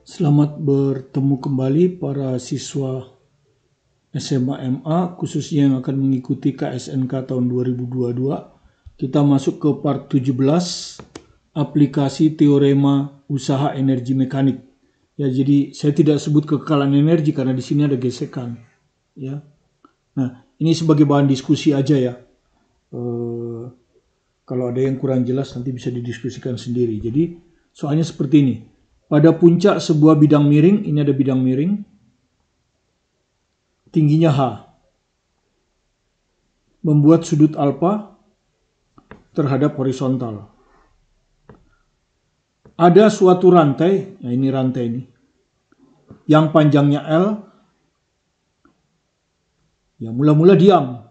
Selamat bertemu kembali para siswa SMA MA, khususnya yang akan mengikuti KSNK tahun 2022. Kita masuk ke part 17, aplikasi teorema usaha energi mekanik. Ya, jadi saya tidak sebut kekekalan energi karena di sini ada gesekan. Ya, nah ini sebagai bahan diskusi aja ya. Kalau ada yang kurang jelas nanti bisa didiskusikan sendiri. Jadi soalnya seperti ini. Pada puncak sebuah bidang miring, ini ada bidang miring, tingginya H, membuat sudut alfa terhadap horizontal. Ada suatu rantai, nah ini rantai ini, yang panjangnya L, ya mula-mula diam,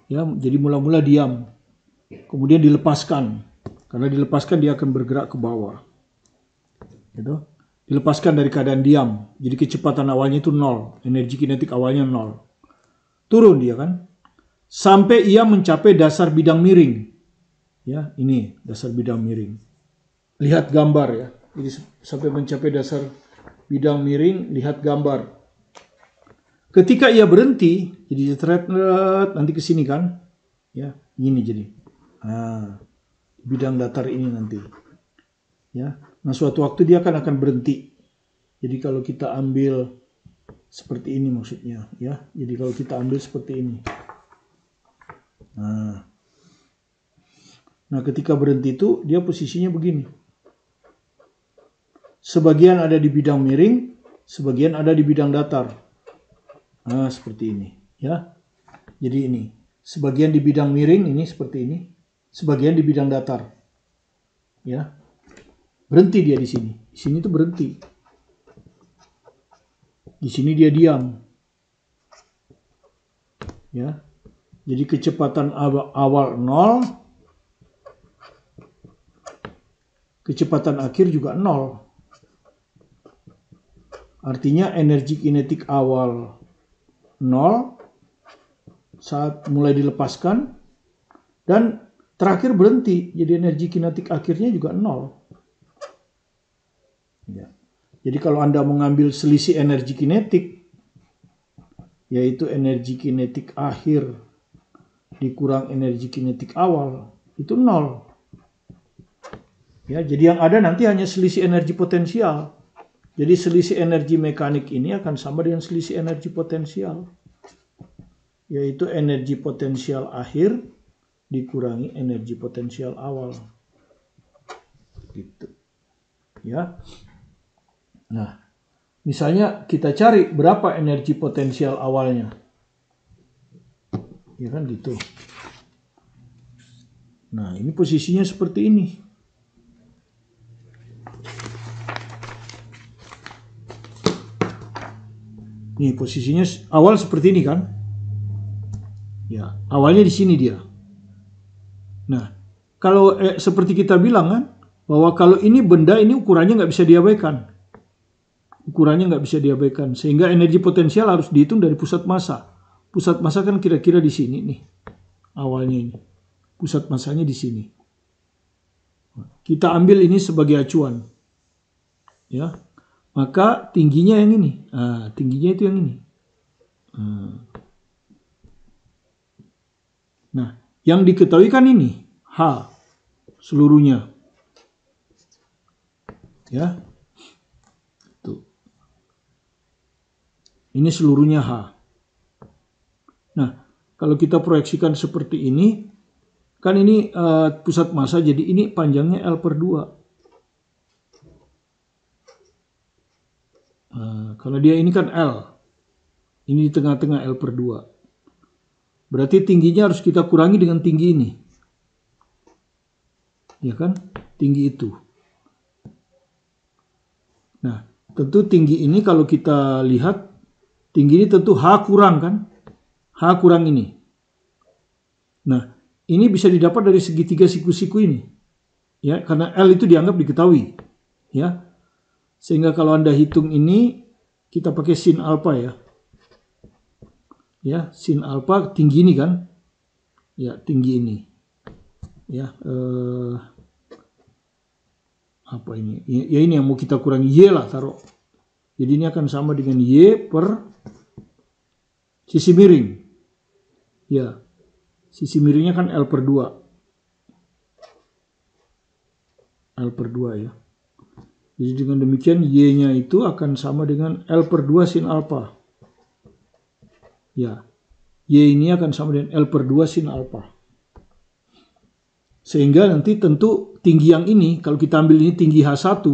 ya jadi mula-mula diam, kemudian dilepaskan, karena dilepaskan dia akan bergerak ke bawah, gitu. Dilepaskan dari keadaan diam, jadi kecepatan awalnya itu 0, energi kinetik awalnya 0, turun dia kan, sampai ia mencapai dasar bidang miring. Ya, ini dasar bidang miring. Lihat gambar ya. Jadi sampai mencapai dasar bidang miring, lihat gambar. Ketika ia berhenti, jadi nanti ke sini kan. Ya, gini jadi. Nah, bidang datar ini nanti. Ya. Nah, suatu waktu dia akan berhenti. Jadi kalau kita ambil seperti ini maksudnya, ya. Jadi kalau kita ambil seperti ini. Nah, ketika berhenti itu dia posisinya begini. Sebagian ada di bidang miring, sebagian ada di bidang datar. Nah, seperti ini, ya. Jadi ini, sebagian di bidang miring ini seperti ini, sebagian di bidang datar. Ya. Berhenti dia di sini. Di sini tuh berhenti. Di sini dia diam. Ya. Jadi kecepatan awal 0, kecepatan akhir juga 0. Artinya energi kinetik awal 0 saat mulai dilepaskan dan terakhir berhenti. Jadi energi kinetik akhirnya juga 0. Ya. Jadi kalau Anda mengambil selisih energi kinetik, yaitu energi kinetik akhir dikurang energi kinetik awal, itu 0. Ya, jadi yang ada nanti hanya selisih energi potensial. Jadi selisih energi mekanik ini akan sama dengan selisih energi potensial, yaitu energi potensial akhir dikurangi energi potensial awal. Gitu. Ya. Nah, misalnya kita cari berapa energi potensial awalnya. Ya kan gitu. Nah, ini posisinya seperti ini. Nih posisinya awal seperti ini kan? Ya, awalnya di sini dia. Nah, kalau seperti kita bilang kan, bahwa kalau ini benda ini ukurannya nggak bisa diabaikan. Ukurannya nggak bisa diabaikan, sehingga energi potensial harus dihitung dari pusat massa. Pusat massa kan kira-kira di sini nih, awalnya ini. Pusat massanya di sini. Kita ambil ini sebagai acuan. Ya. Maka tingginya yang ini. Nah, tingginya itu yang ini. Nah, yang diketahui kan ini. H. Seluruhnya. Ya. Tuh. Ini seluruhnya H. Nah, kalau kita proyeksikan seperti ini, kan ini pusat massa, jadi ini panjangnya L/2. Kalau dia ini kan L, ini di tengah-tengah L/2. Berarti tingginya harus kita kurangi dengan tinggi ini. Ya kan? Tinggi itu. Nah, tentu tinggi ini kalau kita lihat, tinggi ini tentu H kurang kan? H kurang ini. Nah, ini bisa didapat dari segitiga siku-siku ini. Ya, karena L itu dianggap diketahui. Ya. Sehingga kalau Anda hitung ini, kita pakai sin alfa ya. Ya, sin alfa tinggi ini kan? Ya, tinggi ini. Ya, Apa ini? Ya ini yang mau kita kurangi Y lah taruh. Jadi ini akan sama dengan Y per sisi miring. Ya, sisi miringnya kan L per 2. L per 2 ya. Jadi dengan demikian Y-nya itu akan sama dengan L per 2 sin alpha. Ya, Y ini akan sama dengan L per 2 sin alpha. Sehingga nanti tentu tinggi yang ini, kalau kita ambil ini tinggi H1,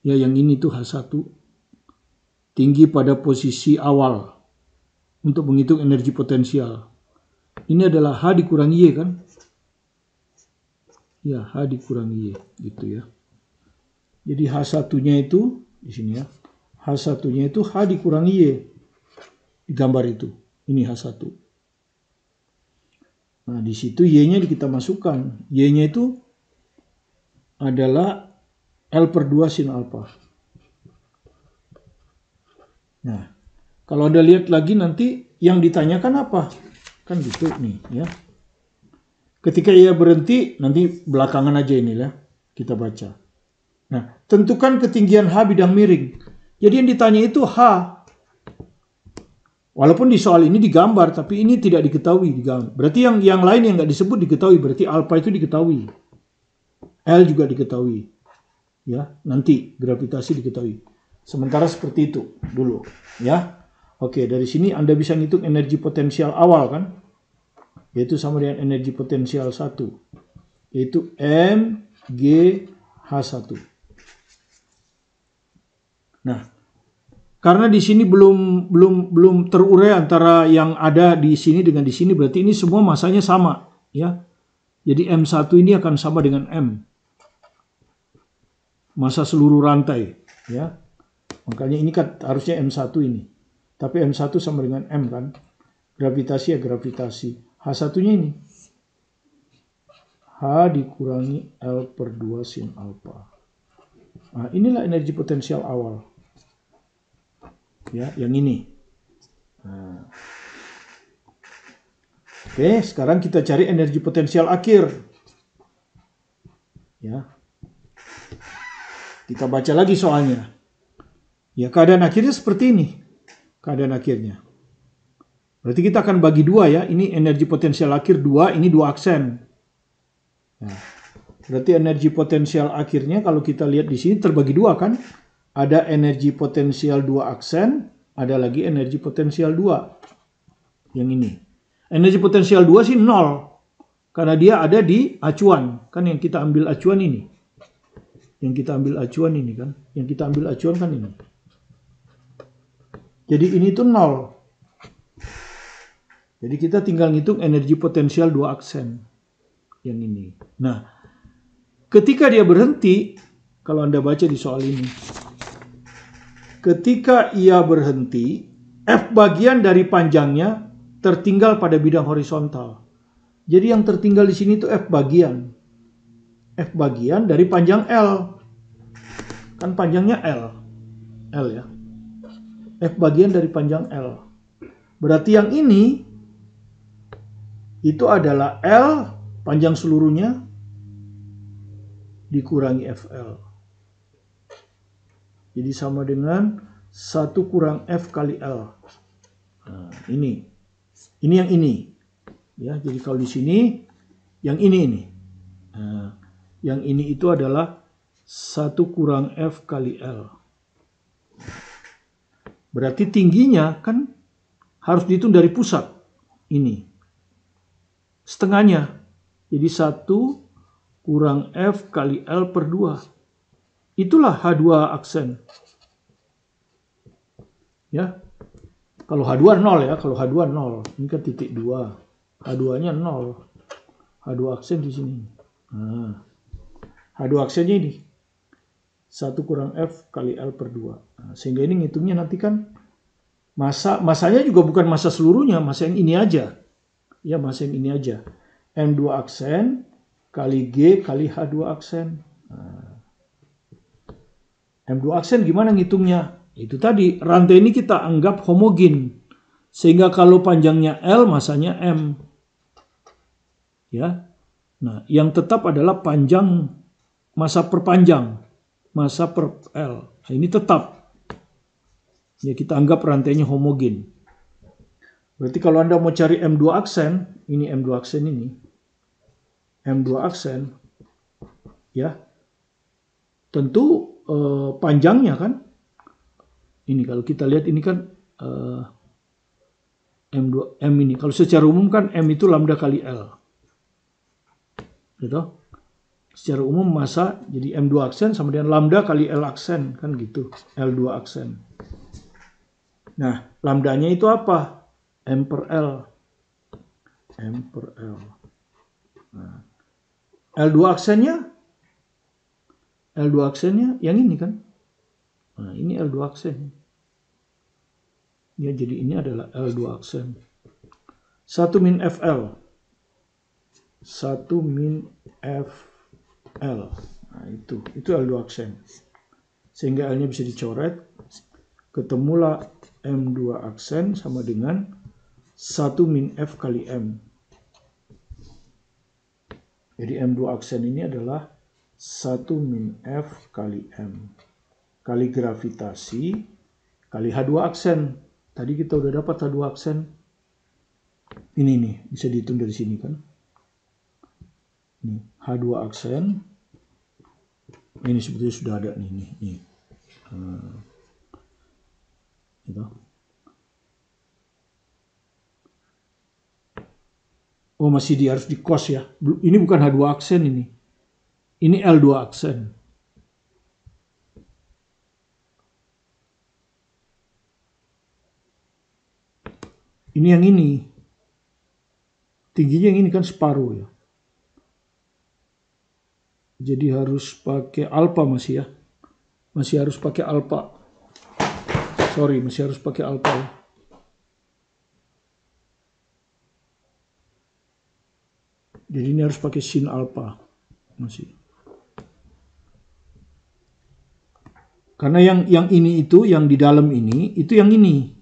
ya yang ini tuh H1, tinggi pada posisi awal untuk menghitung energi potensial. Ini adalah H dikurangi Y kan? Ya, H dikurangi Y, gitu ya. Jadi H1-nya itu, di sini ya, H1-nya itu H dikurangi Y, di gambar itu. Ini H1. Nah, di situ Y-nya kita masukkan. Y-nya itu adalah L per 2 sin alpha. Nah, kalau Anda lihat lagi nanti yang ditanyakan apa? Kan gitu nih ya. Ketika ia berhenti, nanti belakangan aja inilah kita baca. Nah, tentukan ketinggian H bidang miring. Jadi yang ditanya itu H. Walaupun di soal ini digambar, tapi ini tidak diketahui digambar. Berarti yang lain yang nggak disebut diketahui. Berarti alpha itu diketahui. L juga diketahui. Ya, nanti gravitasi diketahui. Sementara seperti itu dulu. Ya, oke. Dari sini Anda bisa ngitung energi potensial awal kan? Yaitu sama dengan energi potensial 1. Yaitu mgh1. Nah, karena di sini belum terurai antara yang ada di sini dengan di sini, berarti ini semua masanya sama, ya. Jadi M1 ini akan sama dengan M. Massa seluruh rantai, ya. Makanya ini kan harusnya M1 ini. Tapi M1 sama dengan M kan. Gravitasi ya gravitasi. H1-nya ini. H dikurangi L per 2 sin alpha. Nah, inilah energi potensial awal. Ya, yang ini. Nah. Oke, sekarang kita cari energi potensial akhir. Ya. Kita baca lagi soalnya. Ya, keadaan akhirnya seperti ini. Keadaan akhirnya. Berarti kita akan bagi dua ya. Ini energi potensial akhir 2, ini 2 aksen. Nah, berarti energi potensial akhirnya kalau kita lihat di sini terbagi dua kan. Ada energi potensial 2 aksen, ada lagi energi potensial 2. Yang ini. Energi potensial 2 sih 0. Karena dia ada di acuan. Kan yang kita ambil acuan ini. Yang kita ambil acuan ini kan. Yang kita ambil acuan kan ini. Jadi ini tuh 0. Jadi kita tinggal ngitung energi potensial 2 aksen. Yang ini. Nah, ketika dia berhenti, kalau Anda baca di soal ini. Ketika ia berhenti, F bagian dari panjangnya tertinggal pada bidang horizontal. Jadi yang tertinggal di sini itu F bagian. F bagian dari panjang L. Kan panjangnya L. L ya. F bagian dari panjang L. Berarti yang ini itu adalah L panjang seluruhnya dikurangi FL. Jadi sama dengan 1 kurang F kali L. Nah, ini. Ini yang ini. Ya, jadi kalau di sini yang ini. Nah, yang ini itu adalah 1 kurang F kali L. Berarti tingginya kan harus dihitung dari pusat. Ini. Setengahnya. Jadi 1 kurang F kali L per 2. Itulah H2 aksen. Ya. Kalau H2 0 ya, kalau H2 0. Ini kan titik 2. H2-nya 0. H2 aksen di sini. Nah. H2 aksennya ini. 1 kurang F kali L per 2. Nah, sehingga ini ngitungnya nanti kan masanya juga bukan massa seluruhnya, massa yang ini aja. Ya, massa yang ini aja. M2 aksen kali G kali H2 aksen. Nah. M2 aksen gimana ngitungnya? Itu tadi, rantai ini kita anggap homogen. Sehingga kalau panjangnya L, masanya M. Ya. Nah, yang tetap adalah panjang massa perpanjang, massa per L. Nah, ini tetap. Ya, kita anggap rantainya homogen. Berarti kalau Anda mau cari M2 aksen, ini M2 aksen ini. M2 aksen, ya. Tentu panjangnya kan. Ini kalau kita lihat ini kan M ini. Kalau secara umum kan M itu lambda kali L. Gitu. Secara umum massa jadi M2 aksen sama dengan lambda kali L aksen kan gitu. L2 aksen. Nah, lambdanya itu apa? M per L. M per L. Nah, L2 aksennya yang ini kan. Nah, ini L2 aksen. Ya, jadi ini adalah L2 aksen. 1 min FL. 1 min FL. Nah, itu L2 aksen. Sehingga L-nya bisa dicoret. Ketemulah M2 aksen sama dengan 1 min F kali M. Jadi M2 aksen ini adalah 1 min F kali M. Kali gravitasi kali H2 aksen. Tadi kita udah dapat H2 aksen. Ini nih, bisa dihitung dari sini kan. Nih, H2 aksen. Ini sebetulnya sudah ada nih. Gitu. Oh, masih harus di cos ya. Ini bukan H2 aksen ini. Ini L2 aksen. Ini yang ini. Tingginya yang ini kan separuh ya. Jadi harus pakai alfa masih ya. Masih harus pakai alfa. Sorry, masih harus pakai alfa ya. Jadi ini harus pakai sin alfa. Masih. Karena yang ini itu, yang di dalam ini, itu yang ini.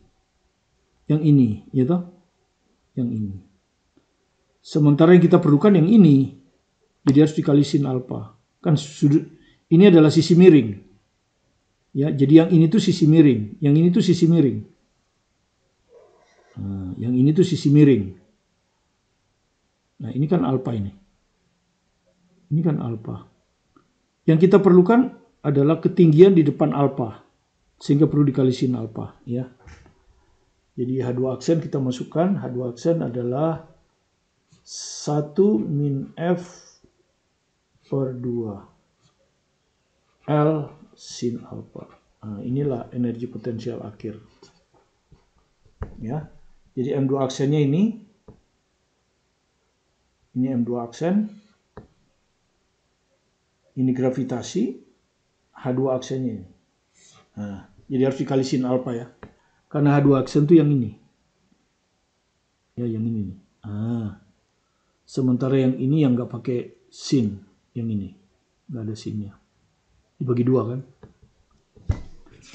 Yang ini, ya toh? Yang ini. Sementara yang kita perlukan yang ini. Jadi harus dikali sin alfa. Kan sudut ini adalah sisi miring. Ya, jadi yang ini tuh sisi miring, yang ini tuh sisi miring. Nah, yang ini tuh sisi miring. Nah, ini kan alfa ini. Ini kan alfa. Yang kita perlukan adalah ketinggian di depan alfa. Sehingga perlu dikali sin alfa, ya. Jadi H2 aksen kita masukkan, H2 aksen adalah 1 min F per 2 L sin alfa. Nah, inilah energi potensial akhir. Ya. Jadi M2 aksennya ini M2 aksen. Ini gravitasi, H2 aksennya ini. Nah, jadi harus dikali sin alfa ya. Karena H2 aksen itu yang ini. Ya, yang ini nih. Sementara yang ini yang nggak pakai sin, yang ini. Nggak ada sinnya. Dibagi dua kan.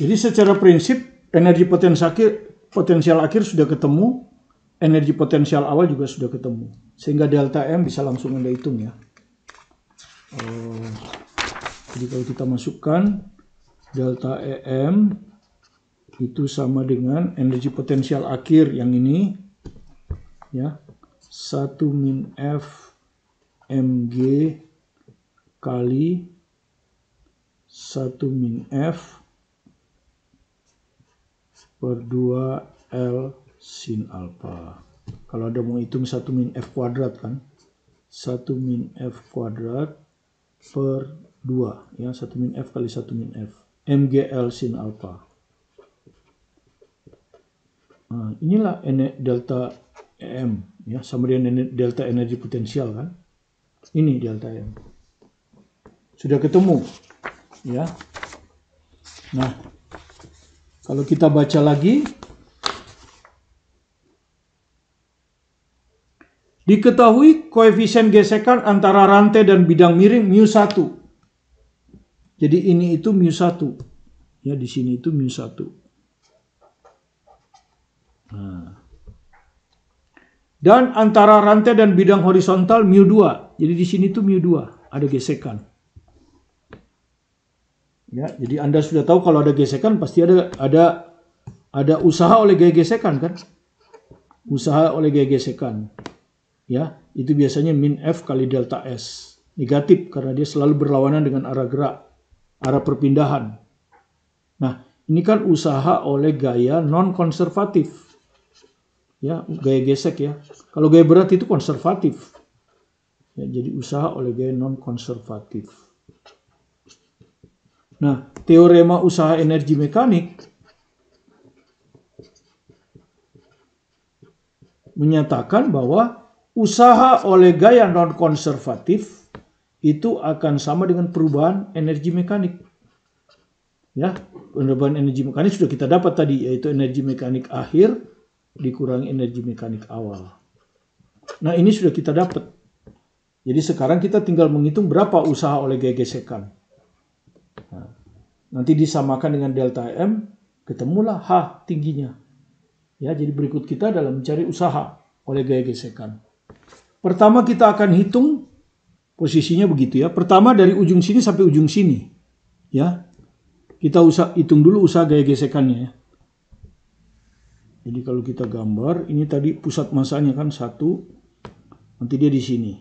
Jadi secara prinsip energi potensial akhir sudah ketemu, energi potensial awal juga sudah ketemu. Sehingga delta M bisa langsung Anda hitung ya. Jadi kalau kita masukkan delta EM itu sama dengan energi potensial akhir yang ini ya, 1 min F mg kali 1 min F per 2 L sin alfa. Kalau ada mau hitung 1 min F kuadrat kan, 1 min F kuadrat per 2 ya, 1 min F kali 1 min F mgl sin alfa. Nah, inilah delta EM ya, sama dengan delta energi potensial kan. Ini delta EM. Sudah ketemu ya. Nah, kalau kita baca lagi, diketahui koefisien gesekan antara rantai dan bidang miring μ1. Jadi ini itu μ1. Ya, di sini itu μ1. Nah. Dan antara rantai dan bidang horizontal μ2. Jadi di sini itu μ2, ada gesekan. Ya, jadi Anda sudah tahu kalau ada gesekan pasti ada usaha oleh gaya gesekan kan? Usaha oleh gaya gesekan. Ya, itu biasanya min F kali delta S. Negatif karena dia selalu berlawanan dengan arah gerak, arah perpindahan. Nah, ini kan usaha oleh gaya non konservatif. Ya, gaya gesek ya. Kalau gaya berat itu konservatif. Ya, jadi usaha oleh gaya non konservatif. Nah, teorema usaha energi mekanik menyatakan bahwa usaha oleh gaya non konservatif itu akan sama dengan perubahan energi mekanik. Ya, perubahan energi mekanik sudah kita dapat tadi, yaitu energi mekanik akhir dikurangi energi mekanik awal. Nah, ini sudah kita dapat. Jadi sekarang kita tinggal menghitung berapa usaha oleh gaya gesekan. Nah, nanti disamakan dengan delta M, ketemulah H tingginya. Ya, jadi berikut kita dalam mencari usaha oleh gaya gesekan. Pertama kita akan hitung posisinya begitu ya. Pertama dari ujung sini sampai ujung sini. Ya. Kita hitung dulu usaha gaya gesekannya ya. Jadi kalau kita gambar, ini tadi pusat masanya kan 1, nanti dia di sini.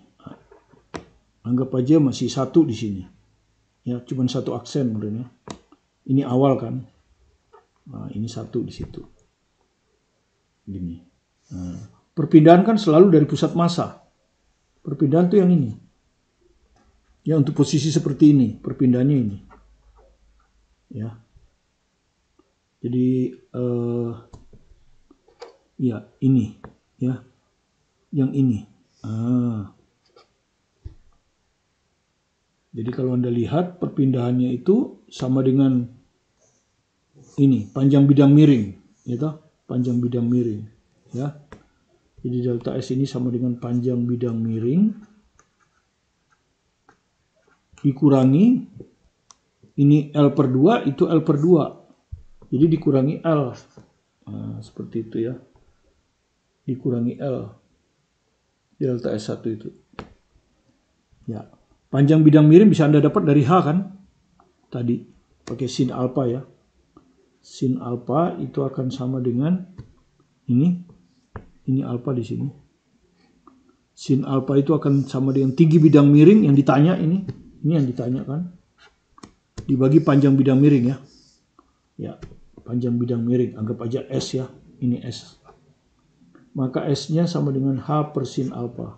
Anggap aja masih 1 di sini. Ya, cuma 1 aksen menurutnya. Ini awal kan. Nah, ini 1 di situ. Gini. Nah, perpindahan kan selalu dari pusat massa. Perpindahan tuh yang ini. Ya, untuk posisi seperti ini, perpindahannya ini. Ya. Jadi ya, ini ya. Yang ini. Jadi kalau Anda lihat perpindahannya itu sama dengan ini, panjang bidang miring, gitu, panjang bidang miring, ya. Jadi delta S ini sama dengan panjang bidang miring dikurangi ini L per 2, itu L per 2. Jadi dikurangi L. Nah, seperti itu ya. Dikurangi L. Delta S1 itu. Ya. Panjang bidang miring bisa Anda dapat dari H kan? Tadi pakai sin alpha ya. Sin alpha itu akan sama dengan ini. Ini alpha di sini. Sin alpha itu akan sama dengan tinggi bidang miring yang ditanya ini. Ini yang ditanya kan. Dibagi panjang bidang miring ya. Ya, panjang bidang miring. Anggap aja S ya. Ini S. Maka S-nya sama dengan H per sin alpha.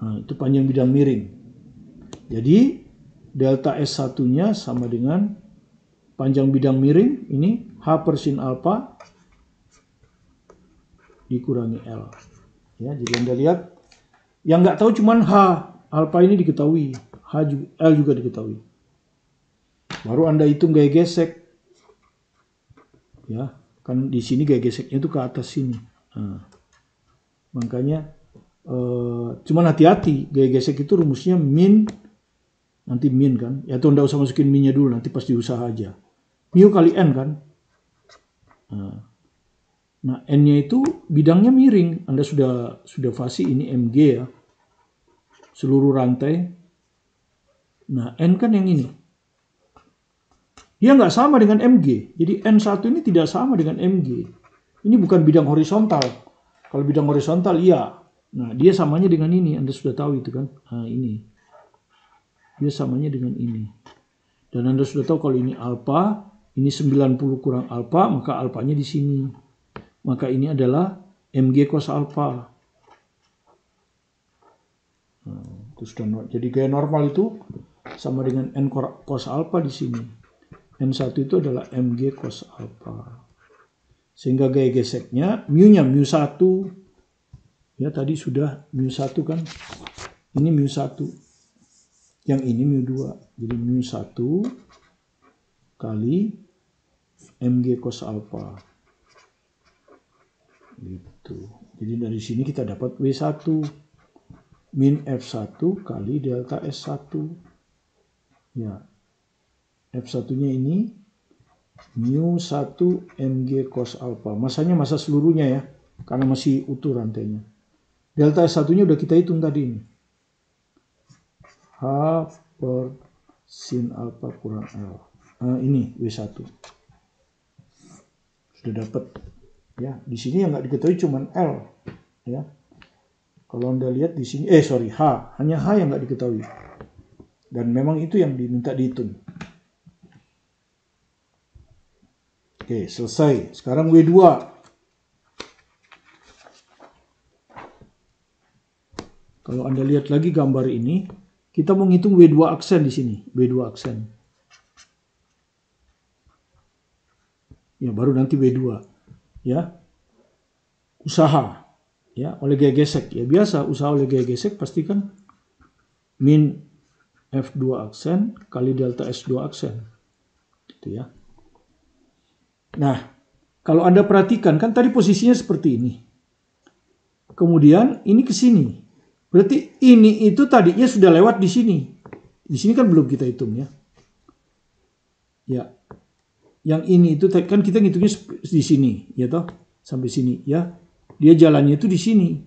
Nah, itu panjang bidang miring. Jadi, delta S1-nya sama dengan panjang bidang miring. Ini H per sin alpha dikurangi L. Ya, jadi Anda lihat. Yang nggak tahu cuman H. Alpha ini diketahui. L juga diketahui. Baru Anda hitung gaya gesek. Ya, kan di sini gaya geseknya itu ke atas sini. Nah, makanya cuman hati-hati, gaya gesek itu rumusnya min, nanti min kan. Ya tuh Anda usah masukin minnya dulu, nanti pas diusaha aja. Mu kali N kan. Nah, N-nya itu bidangnya miring. Anda sudah fasi ini Mg ya. Seluruh rantai. Nah, N kan yang ini. Dia nggak sama dengan Mg. Jadi N1 ini tidak sama dengan Mg. Ini bukan bidang horizontal. Kalau bidang horizontal, iya. Nah, dia samanya dengan ini. Anda sudah tahu itu kan. Nah, ini. Dia samanya dengan ini. Dan Anda sudah tahu kalau ini alfa, ini 90 kurang alfa, maka alfanya di sini. Maka ini adalah Mg cos alfa. Nah, itu sudah. Jadi gaya normal itu sama dengan N cos alfa di sini. N1 itu adalah Mg cos alfa. Sehingga gaya geseknya, mu-nya mu1. Ya, tadi sudah mu1 kan. Ini mu1. Yang ini mu2. Jadi mu1 kali Mg cos alfa. Gitu. Jadi dari sini kita dapat W1. Min F1 kali delta S1. Ya. F1-nya ini mu1 Mg cos alfa. Masanya masa seluruhnya ya. Karena masih utuh rantainya. Delta S1-nya udah kita hitung tadi ini. H per sin alfa kurang L. Ini W1. Sudah dapat. Ya, di sini yang nggak diketahui cuma L. Ya. Kalau Anda lihat di sini, H. Hanya H yang nggak diketahui. Dan memang itu yang diminta dihitung. Oke, selesai. Sekarang W2. Kalau Anda lihat lagi gambar ini, kita mau ngitung W2 aksen di sini. W2 aksen. Ya, baru nanti W2. Ya. Usaha. Ya, oleh gaya gesek. Ya, biasa usaha oleh gaya gesek pastikan min F2 aksen kali delta S2 aksen. Gitu ya. Nah, kalau Anda perhatikan, kan tadi posisinya seperti ini. Kemudian ini ke sini. Berarti ini itu tadinya sudah lewat di sini. Di sini kan belum kita hitung ya. Ya. Yang ini itu kan kita ngitungnya di sini, ya toh? Sampai sini ya. Dia jalannya itu di sini.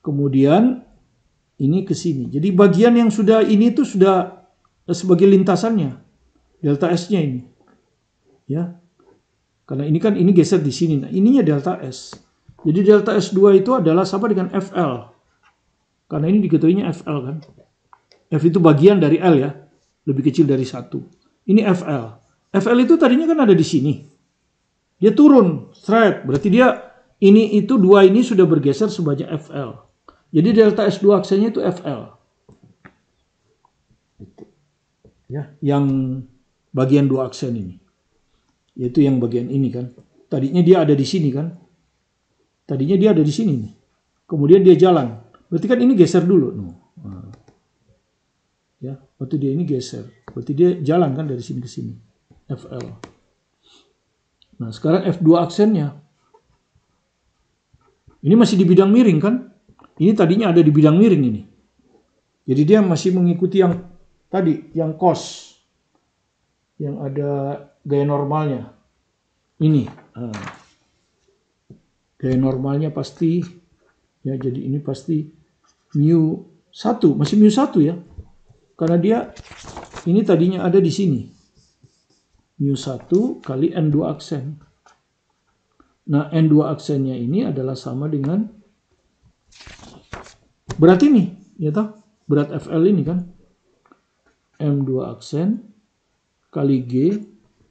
Kemudian ini ke sini. Jadi bagian yang sudah ini itu sudah sebagai lintasannya. Delta S-nya ini. Ya. Karena ini kan ini geser di sini. Nah, ininya delta S. Jadi delta S2 itu adalah sama dengan FL. Karena ini diketahuinya FL kan. F itu bagian dari L ya. Lebih kecil dari 1. Ini FL. FL itu tadinya kan ada di sini. Dia turun. Straight. Berarti dia ini itu dua ini sudah bergeser sebagai FL. Jadi delta S2 aksennya itu FL. Ya, yang bagian dua aksen ini. Yaitu yang bagian ini kan. Tadinya dia ada di sini kan. Tadinya dia ada di sini nih. Kemudian dia jalan. Berarti kan ini geser dulu. Nah. Ya, waktu dia ini geser. Berarti dia jalan kan dari sini ke sini. FL. Nah, sekarang F2 aksennya. Ini masih di bidang miring kan? Ini tadinya ada di bidang miring ini. Jadi dia masih mengikuti yang tadi, yang cos. Yang ada gaya normalnya. Ini. Gaya normalnya pasti, ya jadi ini pasti mu1, masih mu1 ya. Karena dia ini tadinya ada di sini. mu1 kali N2 aksen. Nah, N2 aksennya ini adalah sama dengan berat ini, ya toh? Berat FL ini kan. M2 aksen kali G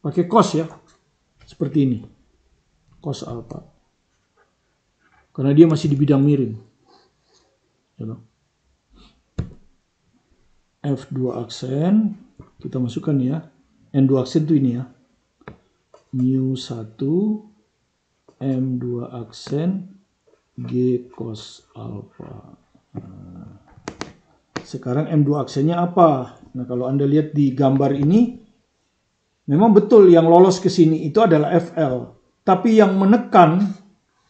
pakai cos ya. Seperti ini. Cos alfa. Karena dia masih di bidang miring. Ya toh? F2 aksen kita masukkan ya. N2 aksen itu ini ya. mu1 M2 aksen G cos alfa. Nah, sekarang M2 aksennya apa? Nah, kalau Anda lihat di gambar ini, memang betul yang lolos ke sini itu adalah FL. Tapi yang menekan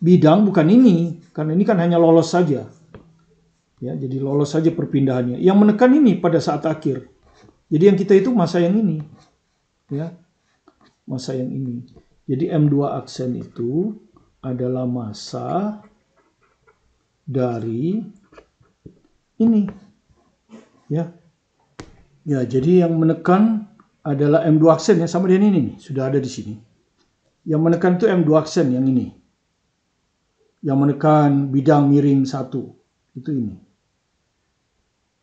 bidang bukan ini. Karena ini kan hanya lolos saja. Ya, jadi lolos saja perpindahannya. Yang menekan ini pada saat akhir. Jadi yang kita itu masa yang ini. Ya. Masa yang ini. Jadi M2 aksen itu adalah masa dari ini. Ya. Ya, jadi yang menekan adalah M2 aksen ya, sama dengan ini nih, sudah ada di sini. Yang menekan itu M2 aksen yang ini. Yang menekan bidang miring 1 itu ini.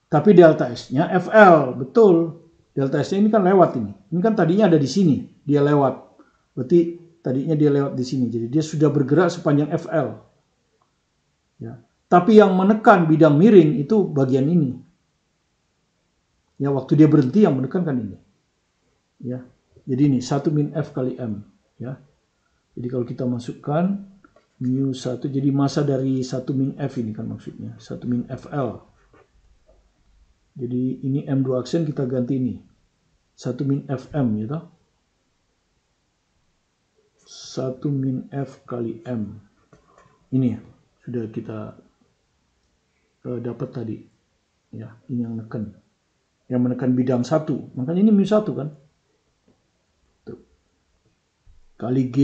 Tapi delta S-nya FL, betul. Delta S-nya ini kan lewat ini. Ini kan tadinya ada di sini, dia lewat. Berarti tadinya dia lewat di sini. Jadi dia sudah bergerak sepanjang FL. Ya. Tapi yang menekan bidang miring itu bagian ini. Ya, waktu dia berhenti yang menekan kan ini. Ya. Jadi ini 1 min F kali M. Ya. Jadi kalau kita masukkan mu1, jadi masa dari 1 min F ini kan maksudnya. 1 min FL. Jadi ini M2 aksen kita ganti ini. 1 min FM ya toh. 1 min F kali M. Ini ya, sudah kita dapat tadi. Ya, ini yang menekan. Yang menekan bidang 1. Makanya ini mu1 kan. Tuh. Kali G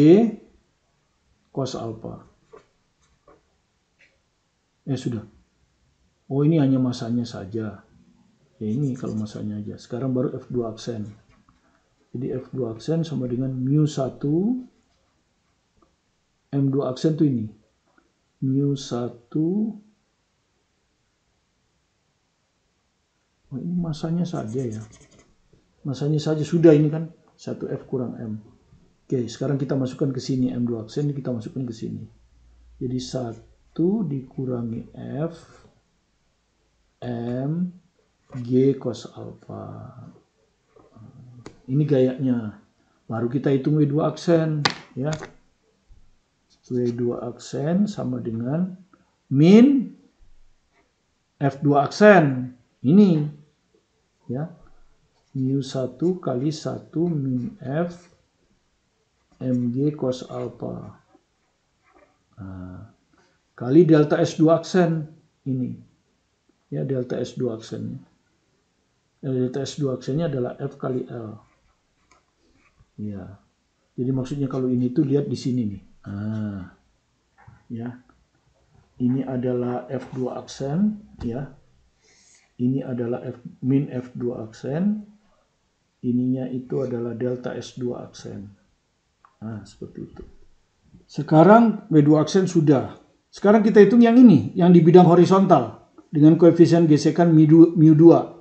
cos alfa. Sudah. Oh, ini hanya masanya saja. Ya ini kalau masanya aja. Sekarang baru F2 aksen. Jadi F2 aksen sama dengan mu1 M2 aksen tuh ini. mu1 oh, ini masanya saja ya. Masanya saja sudah ini kan 1F kurang M. Oke, sekarang kita masukkan ke sini M2 aksen, kita masukkan ke sini. Jadi 1 dikurangi F M G cos alfa. Ini gayanya. Baru kita hitung W2 aksen ya. W2 aksen sama dengan min F2 aksen. Ini ya. mu1 kali 1 min F Mg cos alfa. Nah, kali delta S2 aksen ini. Ya, delta S2 aksen. Delta S2 aksennya adalah F kali L. Ya. Jadi maksudnya kalau ini tuh lihat di sini nih. Nah, ya. Ini adalah F2 aksen, ya. Ini adalah min F2 aksen. Ininya itu adalah delta S2 aksen. Nah, seperti itu. Sekarang W2 aksen sudah. Sekarang kita hitung yang ini, yang di bidang horizontal dengan koefisien gesekan mu2.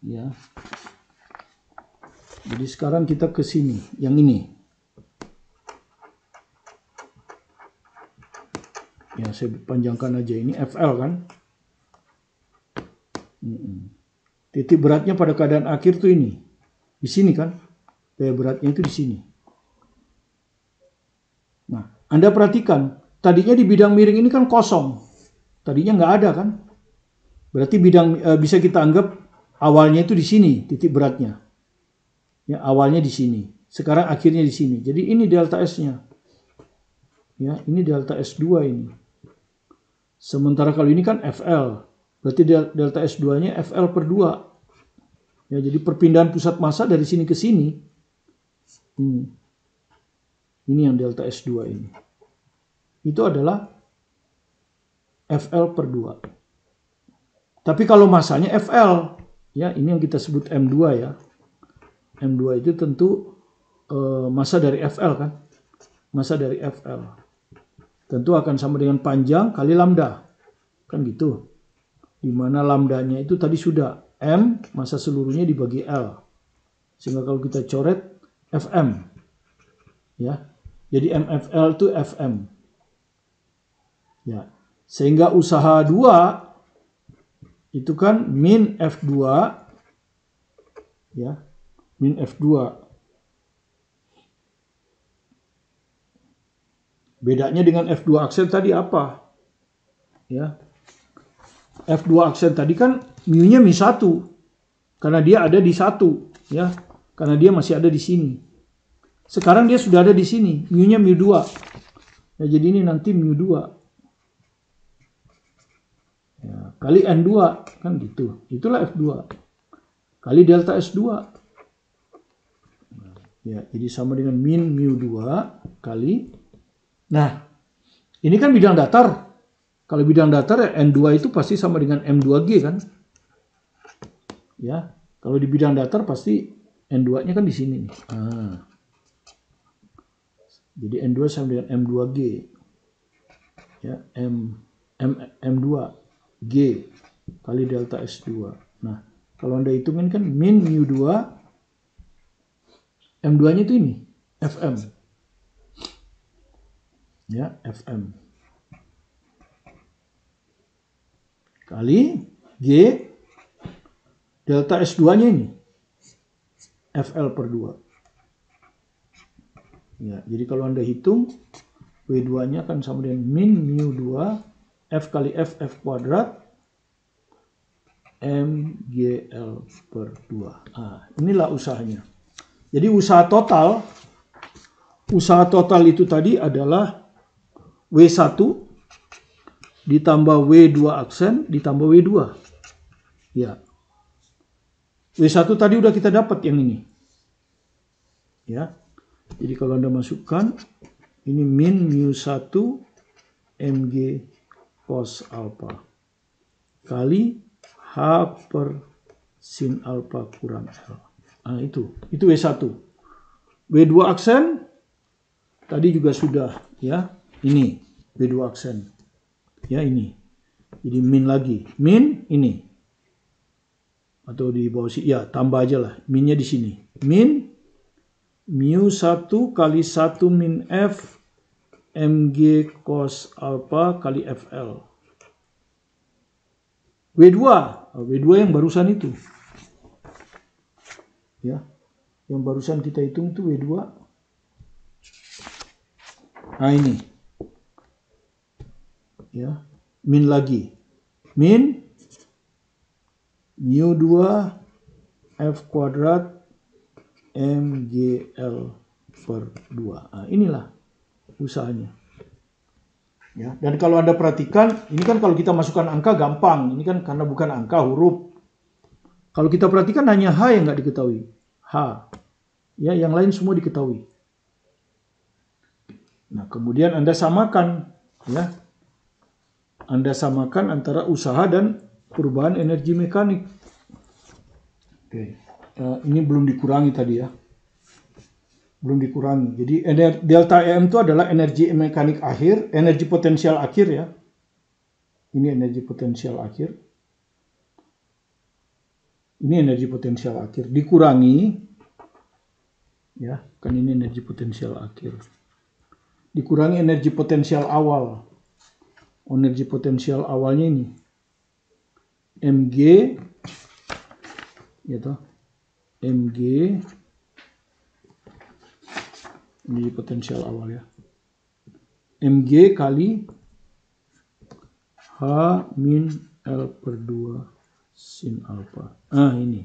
Ya. Jadi sekarang kita ke sini, yang ini. Ya, saya panjangkan aja ini FL kan. Titik beratnya pada keadaan akhir tuh ini. Di sini kan. Daya beratnya itu di sini. Nah, Anda perhatikan, tadinya di bidang miring ini kan kosong. Tadinya nggak ada kan. Berarti bisa kita anggap awalnya itu di sini, titik beratnya. Ya, awalnya di sini. Sekarang akhirnya di sini. Jadi ini delta S-nya. Ya, ini delta S2 ini. Sementara kalau ini kan FL. Berarti delta S2-nya FL per 2. Ya, jadi perpindahan pusat massa dari sini ke sini. Ini yang delta S2 ini. Itu adalah FL per 2. Tapi kalau massanya FL. Ya, ini yang kita sebut M2 ya. M2 itu tentu massa dari FL kan. Massa dari FL. Tentu akan sama dengan panjang kali lambda. Kan gitu. Dimana lambdanya itu tadi sudah. M, massa seluruhnya dibagi L. Sehingga kalau kita coret, FM. Ya. Jadi MFL itu FM. Ya. Sehingga usaha 2, itu kan min F2. Ya. Min F2. Bedanya dengan F2 aksen tadi apa? Ya. F2 aksen tadi kan mu-nya min1. Karena dia ada di 1, ya. Karena dia masih ada di sini. Sekarang dia sudah ada di sini, mu-nya mu2. Ya, jadi ini nanti mu2. Ya, kali N2 kan gitu. Itulah F2. Kali delta S2. Ya, jadi sama dengan min mu2 kali. Nah, ini kan bidang datar. Kalau bidang datar ya N2 itu pasti sama dengan M2G kan. Ya, kalau di bidang datar pasti N2-nya kan di sini nih. Jadi N2 sama dengan M2G. Ya, M2 G kali delta S2. Nah, kalau Anda hitungin kan min mu2 M2-nya itu ini, FM. Ya, FM. Kali G delta S2-nya ini. FL per 2. Ya, jadi kalau Anda hitung, W2-nya akan sama dengan min mu2 F kali F kuadrat MGL per 2. Nah, inilah usahanya. Jadi usaha total itu tadi adalah W1 ditambah W2 aksen ditambah W2. Ya. W1 tadi udah kita dapat yang ini. Ya. Jadi kalau Anda masukkan ini min mu1 Mg cos alpha kali H per sin alfa kurang L. Nah, itu W1. W2 aksen tadi juga sudah, ya. Ini W2 aksen. Ya, ini. Jadi min lagi. Min ini. Atau di bawah sini, ya, tambah aja lah. Minnya di sini. Min mu1 kali 1 min F mg cos alpha kali FL. W2. W2 yang barusan itu. Ya. Yang barusan kita hitung itu W2. Nah, ini. Ya. Min lagi. Min mu 2 F kuadrat MGL per 2. Nah, inilah usahanya. Ya, dan kalau Anda perhatikan, ini kan kalau kita masukkan angka gampang. Ini kan karena bukan angka, huruf. Kalau kita perhatikan hanya H yang nggak diketahui. H. Ya, yang lain semua diketahui. Nah, kemudian Anda samakan. Ya. Anda samakan antara usaha dan perubahan energi mekanik. Oke. Ini belum dikurangi tadi ya. Belum dikurangi. Jadi delta EM itu adalah energi mekanik akhir, energi potensial akhir ya. Ini energi potensial akhir. Ini energi potensial akhir. Dikurangi, ya, kan ini energi potensial akhir. Dikurangi energi potensial awal. Energi potensial awalnya ini. Mg, gitu. Mg ini potensial awal ya. Mg kali H min L per 2 sin alpha. Nah, ini.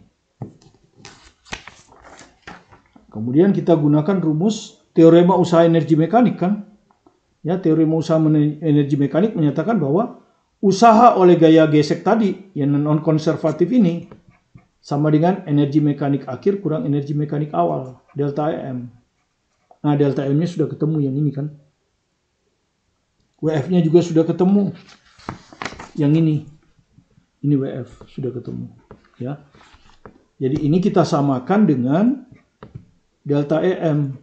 Kemudian kita gunakan rumus teorema usaha energi mekanik kan. Ya, teorema usaha energi mekanik menyatakan bahwa usaha oleh gaya gesek tadi yang non konservatif ini sama dengan energi mekanik akhir kurang energi mekanik awal, delta EM. Nah, delta M-nya sudah ketemu yang ini kan. WF-nya juga sudah ketemu. Yang ini. Ini WF sudah ketemu. Ya. Jadi ini kita samakan dengan delta EM.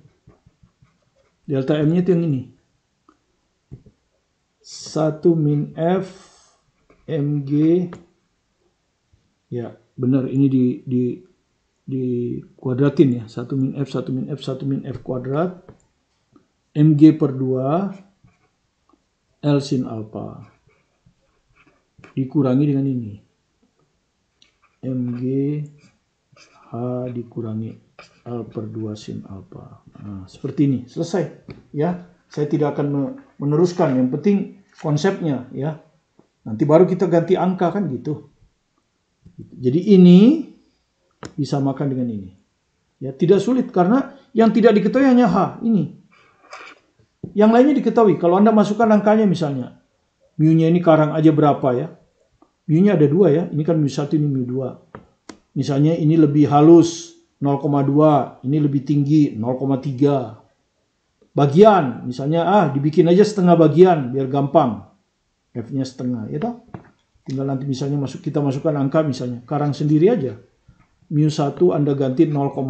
Delta M-nya itu yang ini. 1 min F Mg. Ya, benar ini di kuadratin ya. 1 min F, 1 min F, 1 min F kuadrat. Mg per 2 L sin alpha. Dikurangi dengan ini. Mg H dikurangi L per 2 sin alpha. Nah, seperti ini. Selesai. Ya, saya tidak akan meneruskan. Yang penting konsepnya ya. Nanti baru kita ganti angka kan gitu. Jadi ini disamakan dengan ini. Ya, tidak sulit karena yang tidak diketahui hanya H, ini. Yang lainnya diketahui. Kalau Anda masukkan angkanya misalnya, mu-nya ini karang aja berapa ya? Mu-nya ada 2 ya. Ini kan mu1, ini mu2. Misalnya ini lebih halus 0,2, ini lebih tinggi 0,3. Bagian, misalnya dibikin aja setengah bagian biar gampang. F-nya setengah, ya toh? Tinggal nanti misalnya kita masukkan angka misalnya karang sendiri aja. Mu1 Anda ganti 0,2.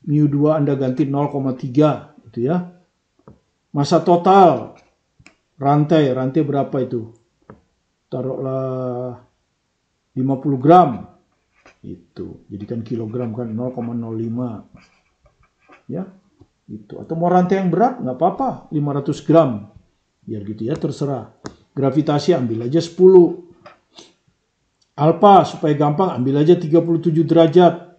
Mu2 Anda ganti 0,3 gitu ya. Masa total rantai berapa itu? Taruhlah 50 gram. Itu. Jadikan kilogram kan 0,05. Ya. Gitu. Atau mau rantai yang berat nggak apa-apa, 500 gram. Biar gitu ya, terserah. Gravitasi ambil aja 10. Alpha supaya gampang ambil aja 37 derajat.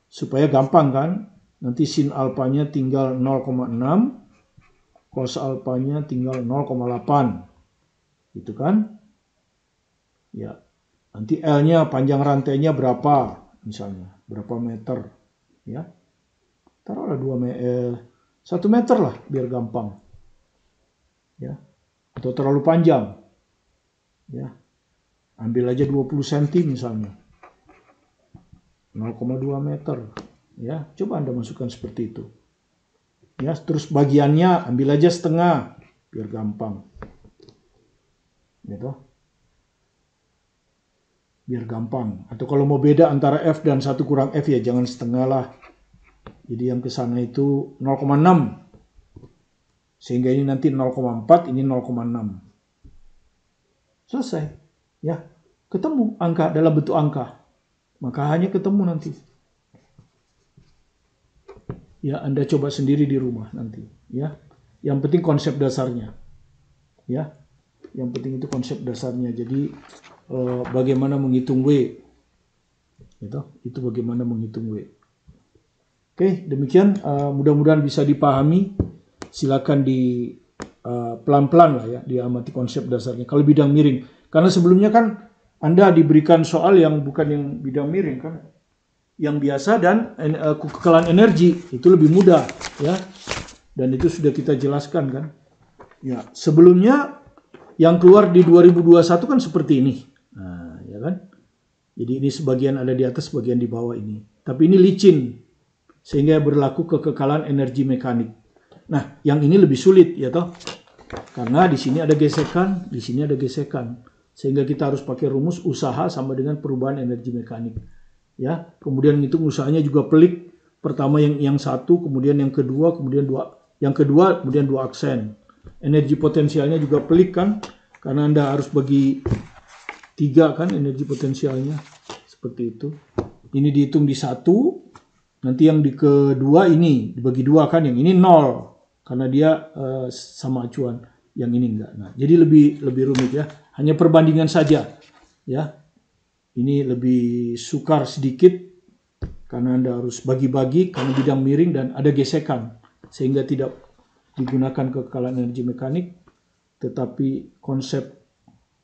Supaya gampang kan. Nanti sin alpanya tinggal 0,6. Cos alpanya tinggal 0,8. Gitu kan. Ya. Nanti L-nya panjang rantainya berapa misalnya. Berapa meter. Ya. Taruhlah 1 meter lah biar gampang. Ya. Atau terlalu panjang. Ya. Ambil aja 20 cm misalnya. 0,2 meter. Ya, coba Anda masukkan seperti itu. Ya, terus bagiannya ambil aja setengah biar gampang. Gitu. biar gampang. Atau kalau mau beda antara F dan 1 kurang F ya jangan setengah lah. Jadi yang ke sana itu 0,6. Sehingga ini nanti 0,4, ini 0,6. Selesai. Ya, ketemu angka dalam bentuk angka. Maka hanya ketemu nanti. Ya, Anda coba sendiri di rumah nanti. Ya, yang penting konsep dasarnya. Ya, yang penting itu konsep dasarnya. Jadi bagaimana menghitung W. Itu bagaimana menghitung W. Oke, demikian. Mudah-mudahan bisa dipahami. Silakan di pelan-pelan lah ya, diamati konsep dasarnya. Kalau bidang miring, karena sebelumnya kan Anda diberikan soal yang bukan yang bidang miring kan, yang biasa dan kekekalan energi itu lebih mudah ya, dan itu sudah kita jelaskan kan. Ya, sebelumnya yang keluar di 2021 kan seperti ini, nah, ya kan. Jadi ini sebagian ada di atas, sebagian di bawah ini. Tapi ini licin, sehingga berlaku kekekalan energi mekanik. Nah, yang ini lebih sulit ya toh. Karena di sini ada gesekan, di sini ada gesekan. Sehingga kita harus pakai rumus usaha sama dengan perubahan energi mekanik. Ya, kemudian itu usahanya juga pelik. Pertama yang satu, kemudian yang kedua, kemudian dua. Yang kedua, kemudian 2 aksen. Energi potensialnya juga pelik kan? Karena Anda harus bagi 3 kan energi potensialnya. Seperti itu. Ini dihitung di 1. Nanti yang di kedua ini dibagi 2 kan? Yang ini 0. Karena dia sama acuan, yang ini enggak. Nah, jadi lebih rumit ya. Hanya perbandingan saja, ya. Ini lebih sukar sedikit karena Anda harus bagi-bagi karena bidang miring dan ada gesekan sehingga tidak digunakan kekekalan energi mekanik, tetapi konsep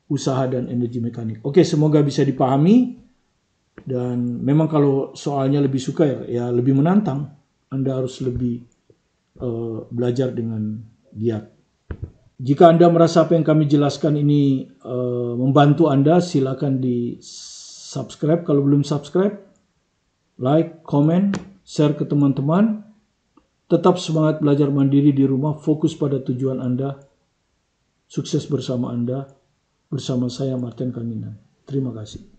usaha dan energi mekanik. Oke, semoga bisa dipahami dan memang kalau soalnya lebih suka ya lebih menantang. Anda harus lebih belajar dengan giat. Jika Anda merasa apa yang kami jelaskan ini membantu Anda, silakan di subscribe. Kalau belum subscribe, like, comment, share ke teman-teman. Tetap semangat belajar mandiri di rumah, fokus pada tujuan Anda. Sukses bersama Anda, bersama saya Martin Kaminan. Terima kasih.